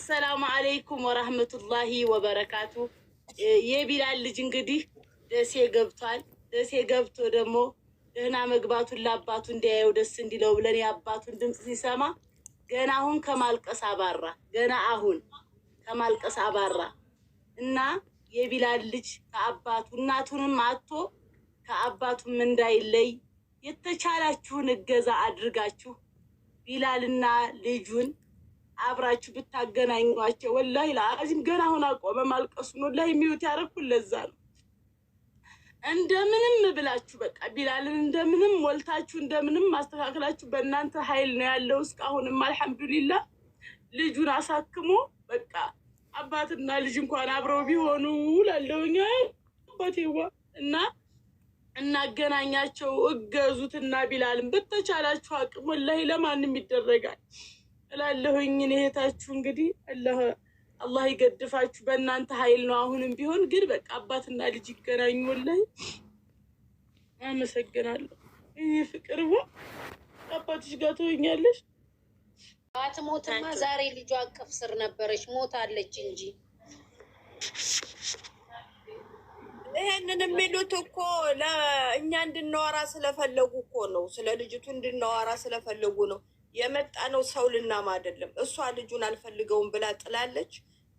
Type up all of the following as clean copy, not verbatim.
አሰላሙ አለይኩም ወራህመቱላሂ ወበረካቱ። የቢላል ልጅ እንግዲህ ደሴ ገብቷል። ደሴ ገብቶ ደግሞ ደህና መግባቱን ለአባቱ እንዲያየው ደስ እንዲለው ብለን የአባቱን ድምፅ ሲሰማ ገና አሁን ከማልቀስ አባራ። ገና አሁን ከማልቀስ አባራ እና የቢላል ልጅ ከአባቱ እናቱንም አጥቶ ከአባቱም እንዳይለይ የተቻላችሁን እገዛ አድርጋችሁ ቢላልና ልጁን አብራችሁ ብታገናኟቸው። ወላሂ ለአዚም ገና አሁን አቆመ ማልቀሱን። ወላሂ የሚውት ያረኩት ለዛ ነው። እንደምንም ብላችሁ በቃ ቢላልን እንደምንም ወልታችሁ እንደምንም ማስተካከላችሁ በእናንተ ኃይል ነው ያለው። እስካሁንም አልሐምዱሊላህ ልጁን አሳክሞ በቃ አባትና ልጅ እንኳን አብረው ቢሆኑ ላለውኛ አባቴዋ እና እናገናኛቸው እገዙትና ቢላልን በተቻላችሁ አቅም ወላሂ ለማንም ይደረጋል እላለሁኝ። እህታችሁ እንግዲህ አላህ ይገድፋችሁ። በእናንተ ኃይል ነው አሁንም ቢሆን ግን በቃ አባትና ልጅ ይገናኙ። ወላሂ አመሰግናለሁ። ይሄ ፍቅር አባትሽ ጋር ትሆኛለሽ። አትሞትማ። ዛሬ ልጇ አቀፍ ስር ነበረች፣ ሞታለች እንጂ ይሄንን የሚሉት እኮ ለእኛ እንድናወራ ስለፈለጉ እኮ ነው። ስለ ልጅቱ እንድናወራ ስለፈለጉ ነው። የመጣ ነው ሰው ልናማ አይደለም። እሷ ልጁን አልፈልገውም ብላ ጥላለች።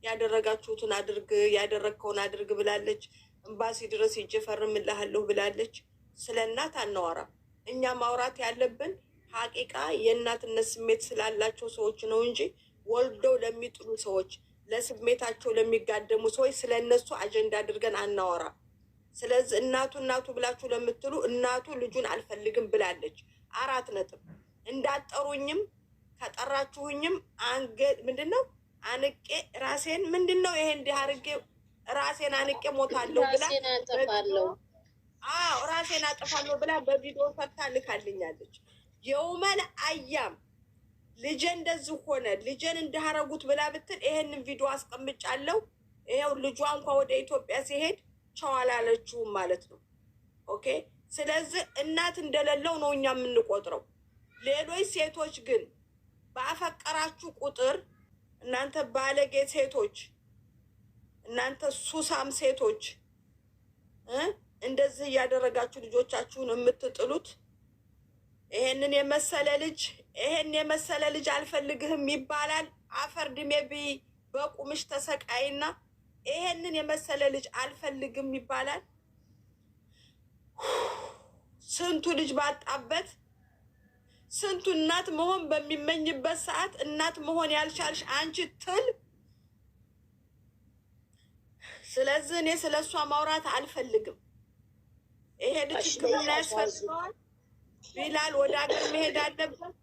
ያደረጋችሁትን አድርግ፣ ያደረግከውን አድርግ ብላለች። ኤምባሲ ድረስ ሂጅ ፈርምልሃለሁ ብላለች። ስለ እናት አናወራም። እኛ ማውራት ያለብን ሀቂቃ የእናትነት ስሜት ስላላቸው ሰዎች ነው እንጂ ወልደው ለሚጥሉ ሰዎች፣ ለስሜታቸው ለሚጋደሙ ሰዎች ስለ እነሱ አጀንዳ አድርገን አናወራም። ስለዚህ እናቱ ብላችሁ ለምትሉ እናቱ ልጁን አልፈልግም ብላለች። 4 ነጥብ። እንዳጠሩኝም ከጠራችሁኝም ምንድነው አንቄ ራሴን ምንድነው ይሄ እንዲህ አድርጌ ራሴን አንቄ ሞታለሁ ብላ ራሴን አጠፋለሁ ብላ በቪዲዮ ፈታ ልካልኛለች። የውመል አያም ልጄ እንደዚህ ሆነ ልጄን እንዳረጉት ብላ ብትል ይሄንን ቪዲዮ አስቀምጫለሁ። ይሄው ልጇ እንኳን ወደ ኢትዮጵያ ሲሄድ ቻው አላለችውም ማለት ነው። ኦኬ። ስለዚህ እናት እንደሌለው ነው እኛ የምንቆጥረው። ሌሎች ሴቶች ግን ባፈቀራችሁ ቁጥር እናንተ ባለጌ ሴቶች፣ እናንተ ሱሳም ሴቶች እንደዚህ እያደረጋችሁ ልጆቻችሁን የምትጥሉት ይሄን የመሰለ ልጅ አልፈልግህም ይባላል። አፈር ድሜ በቁምሽ ተሰቃይና ይሄንን የመሰለ ልጅ አልፈልግም ይባላል። ስንቱ ልጅ ባጣበት፣ ስንቱ እናት መሆን በሚመኝበት ሰዓት እናት መሆን ያልቻልሽ አንቺ ትል። ስለዚህ እኔ ስለሷ ማውራት አልፈልግም። ይሄ ልጅ ሕክምና ያስፈልገዋል። ቢላል ወደ ሀገር መሄድ አለበት።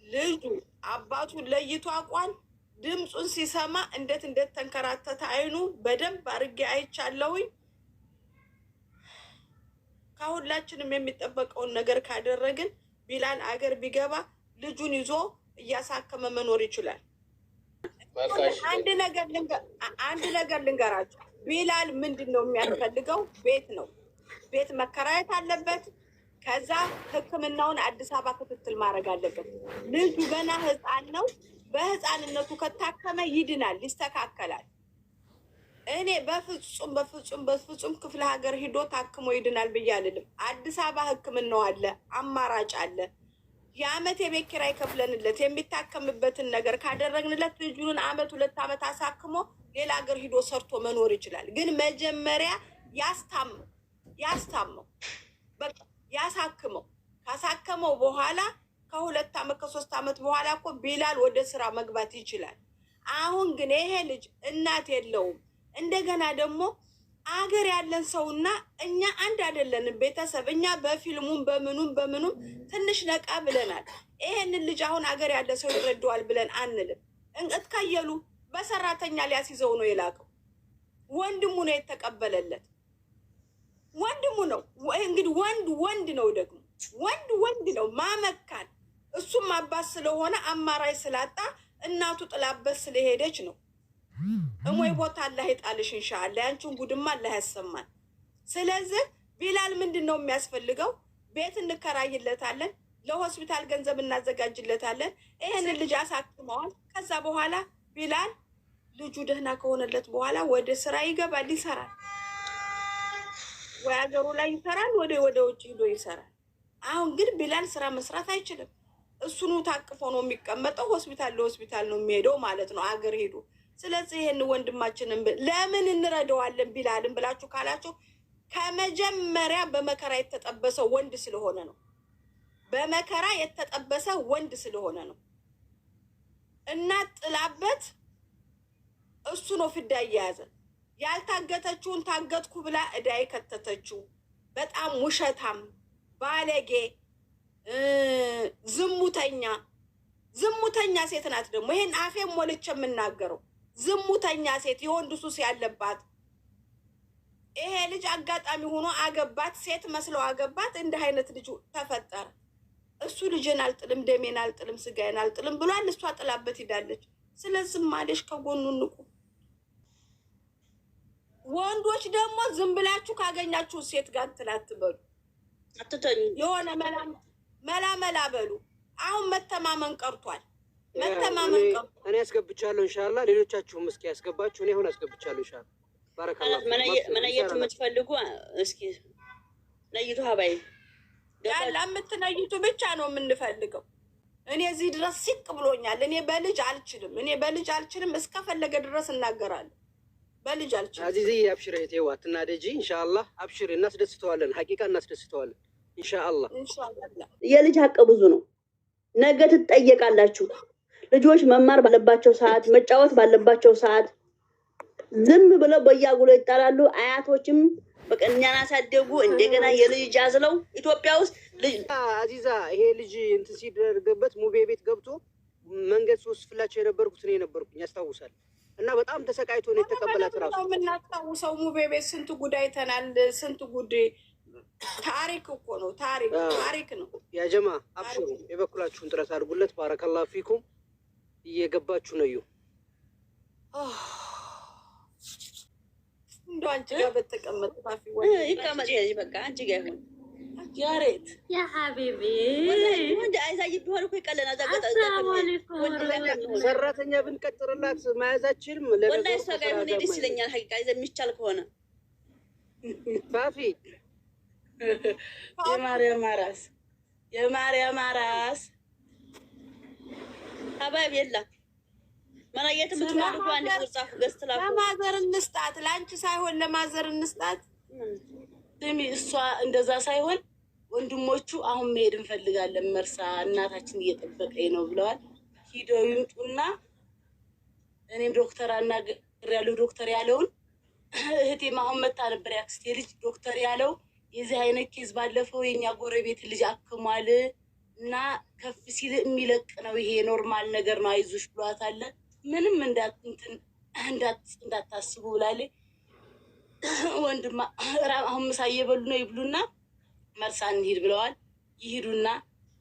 ልጁ አባቱን ለይቶ አቋል። ድምፁን ሲሰማ እንዴት ተንከራተተ አይኑ በደንብ አድርጌ አይቻለሁኝ። ከሁላችንም የሚጠበቀውን ነገር ካደረግን ቢላል አገር ቢገባ ልጁን ይዞ እያሳከመ መኖር ይችላል። አንድ ነገር ልንገራችሁ። ቢላል ምንድን ነው የሚያስፈልገው? ቤት ነው። ቤት መከራየት አለበት። ከዛ ሕክምናውን አዲስ አበባ ክትትል ማድረግ አለበት። ልጁ ገና ህፃን ነው። በህፃንነቱ ከታከመ ይድናል፣ ይስተካከላል። እኔ በፍጹም ክፍለ ሀገር ሂዶ ታክሞ ይድናል ብዬ አልልም። አዲስ አበባ ሕክምናው አለ፣ አማራጭ አለ። የአመት የቤት ኪራይ ከፍለንለት የሚታከምበትን ነገር ካደረግንለት ልጁን 1-2 ዓመት አሳክሞ ሌላ ሀገር ሂዶ ሰርቶ መኖር ይችላል። ግን መጀመሪያ ያስታመው በቃ ያሳክመው። ካሳከመው በኋላ ከ2 ዓመት ከ3 ዓመት በኋላ እኮ ቢላል ወደ ስራ መግባት ይችላል። አሁን ግን ይሄ ልጅ እናት የለውም። እንደገና ደግሞ አገር ያለን ሰውና እኛ አንድ አይደለንም። ቤተሰብ እኛ በፊልሙም በምኑም ትንሽ ነቃ ብለናል። ይሄንን ልጅ አሁን አገር ያለ ሰው ይረዳዋል ብለን አንልም። እንቅትካየሉ በሰራተኛ ሊያስይዘው ነው የላከው። ወንድሙ ነው የተቀበለለት። ወንድሙ ነው እንግዲህ ወንድ ነው ደግሞ ወንድ ነው ማመካን። እሱም አባት ስለሆነ አማራጭ ስላጣ እናቱ ጥላበት ስለሄደች ነው። እሞይ ቦታ አላህ ይጣልሽ ኢንሻአላህ። ያንቺን ጉድማ አላህ ያሰማን። ስለዚህ ቢላል ምንድነው የሚያስፈልገው? ቤት እንከራይለታለን፣ ለሆስፒታል ገንዘብ እናዘጋጅለታለን። ይሄንን ልጅ አሳክመዋል። ከዛ በኋላ ቢላል ልጁ ደህና ከሆነለት በኋላ ወደ ስራ ይገባል፣ ይሰራል። ወይ ሀገሩ ላይ ይሰራል፣ ወደ ውጭ ሂዶ ይሰራል። አሁን ግን ቢላል ስራ መስራት አይችልም። እሱኑ ታቅፎ ነው የሚቀመጠው። ሆስፒታል ለሆስፒታል ነው የሚሄደው ማለት ነው አገር ሄዱ። ስለዚህ ይሄን ወንድማችንን ለምን እንረዳዋለን ቢላልን ብላችሁ ካላችሁ ከመጀመሪያ በመከራ የተጠበሰ ወንድ ስለሆነ ነው። በመከራ የተጠበሰ ወንድ ስለሆነ ነው። እናት ጥላበት እሱ ነው ፍዳ እየያዘ ያልታገተችውን ታገትኩ ብላ እዳ የከተተችው በጣም ውሸታም ባለጌ ዝሙተኛ ሴት ናት። ደግሞ ይሄን አፌን ሞልቼ የምናገረው ዝሙተኛ ሴት የወንድ ሱስ ያለባት። ይሄ ልጅ አጋጣሚ ሆኖ አገባት፣ ሴት መስለው አገባት። እንደ አይነት ልጅ ተፈጠረ። እሱ ልጅን አልጥልም፣ ደሜን አልጥልም፣ ስጋዬን አልጥልም ብሏል። እሷ ጥላበት ሂዳለች። ስለዚህ ማለሽ ከጎኑ ንቁ። ወንዶች ደግሞ ዝም ብላችሁ ካገኛችሁ ሴት ጋር ትላትበሉ፣ አትተኙ። የሆነ መላ በሉ። አሁን መተማመን ቀርቷል። መተማመን ቀርቷል። እኔ ያስገብቻለሁ ኢንሻአላህ። ሌሎቻችሁም እስኪ ያስገባችሁ። እኔ አሁን ያስገብቻለሁ ኢንሻአላህ። ባረካላህ። መነየት የምትፈልጉ እስኪ ነይቱ ሀባይ ያላ የምትነይቱ ብቻ ነው የምንፈልገው። እኔ እዚህ ድረስ ሲቅ ብሎኛል። እኔ በልጅ አልችልም። እስከፈለገ ድረስ እናገራለሁ። በልጅ አልችልም። አዚዚ አብሽር እህቴ፣ አትናደጂ። ኢንሻአላህ አብሽር፣ እናስደስተዋለን። ሀቂቃ እናስደስተዋለን ኢንሻአላህ። የልጅ ሀቅ ብዙ ነው። ነገ ትጠየቃላችሁ። ልጆች መማር ባለባቸው ሰዓት፣ መጫወት ባለባቸው ሰዓት ዝም ብለው በያጉሎ ይጣላሉ። አያቶችም በቃ እኛን አሳደጉ እንደገና የልጅ አዝለው ኢትዮጵያ ውስጥ ልጅ አዚዛ ይሄ ልጅ እንትን ሲደረግበት ሙቤ ቤት ገብቶ መንገድ ሶስት ፍላቸው የነበርኩት እኔ ነበርኩኝ ያስታውሳል። እና በጣም ተሰቃይቶ ነው የተቀበላት። ራሱ የምናስታውሰው ሙቤ ቤት ስንት ጉዳይ አይተናል። ስንት ጉዳይ ታሪክ እኮ ነው። ታሪክ ነው። ያ ጀማ አብሽሩ፣ የበኩላችሁን ጥረት አድርጉለት። ባረከላሁ ፊኩም። እየገባችሁ ነው። እንደው አንቺ ጋር በተቀመጠ ታፊ ወይ ይቀመጥ ያጂ በቃ አንቺ ጋር ይሁን። ያሬት ያ ሀቢቢ ወንድ አይዛይ ቢሆን እኮ ይቀለና ዛቀጣ ሰራተኛ ብንቀጥርላት መያዛችንም ወላሂ እሷ ጋር ይሁን ደስ ይለኛል። ሀቂቃ የሚቻል ከሆነ ፋፊ የማርያም አራስ ሀባብ የላ መናየት የምትፈልጉ አንድ ጻፍ ገዝተላችሁ ለማዘር እንስጣት። ለአንቺ ሳይሆን ለማዘር እንስጣት። ስሚ እሷ እንደዛ ሳይሆን ወንድሞቹ አሁን መሄድ እንፈልጋለን መርሳ እናታችን እየጠበቀኝ ነው ብለዋል። ሂደው ይምጡና እኔም ዶክተር አናግሬያለሁ። ዶክተር ያለውን እህቴም አሁን መታ ነበር ያክስቴ ልጅ ዶክተር ያለው የዚህ አይነት ኬዝ ባለፈው የኛ ጎረቤት ልጅ አክሟል እና ከፍ ሲል የሚለቅ ነው፣ ይሄ ኖርማል ነገር ነው አይዞሽ ብሏታል። ምንም እንዳታስቡ ብላለች። ወንድማ አሁን ምሳ እየበሉ ነው፣ ይብሉና መርሳ እንሂድ ብለዋል። ይሂዱና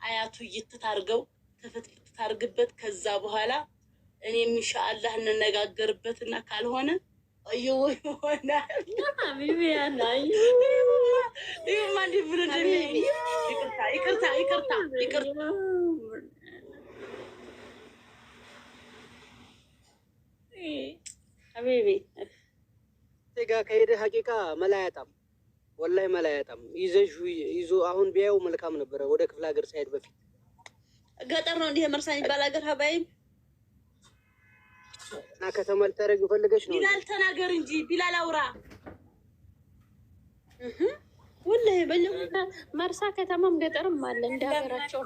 አያቱ ይትታርገው ተፈትፍት ታርግበት። ከዛ በኋላ እኔም ኢንሻአላህ እንነጋገርበትና ካልሆነ አየው ሆና ሀቢቢ ያናይ ይማን ይብሉኝ። ይቅርታ ሀቢቢ ጋ ከሄደ ሀቂቃ መላያጣም ወላሂ መላያጣም ይዞ አሁን ቢያው መልካም ነበረ። ወደ ክፍለ ሀገር ሳይሄድ በፊት ገጠር ነው እንዲህ መርሳ የሚባል ሀገር ሀባይ እና ከተማ ልታረግ ፈልገሽ ነው። ቢላል ተናገር እንጂ ቢላል አውራ። ወላሂ መርሳ ከተማም ገጠርም አለ እንደ ሀገራቸው።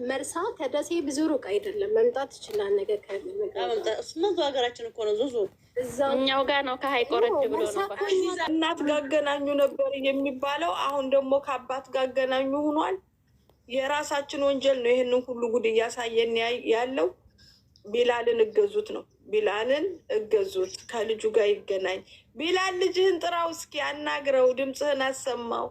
መርሳ ከደሴ ብዙ ሩቅ አይደለም፣ መምጣት ይችላል። ነገር ከመምጣት ሀገራችን እኮ ነው። ዙዙ እኛው ጋር ነው። ከሀይቅ ወረድ ብሎ ነው። እናት ጋር አገናኙ ነበር የሚባለው፣ አሁን ደግሞ ከአባት ጋር አገናኙ ሆኗል። የራሳችን ወንጀል ነው። ይህንን ሁሉ ጉድ እያሳየን ያለው ቢላልን እገዙት ነው። ቢላልን እገዙት፣ ከልጁ ጋር ይገናኝ። ቢላል ልጅህን ጥራው እስኪ፣ አናግረው፣ ድምፅህን አሰማው።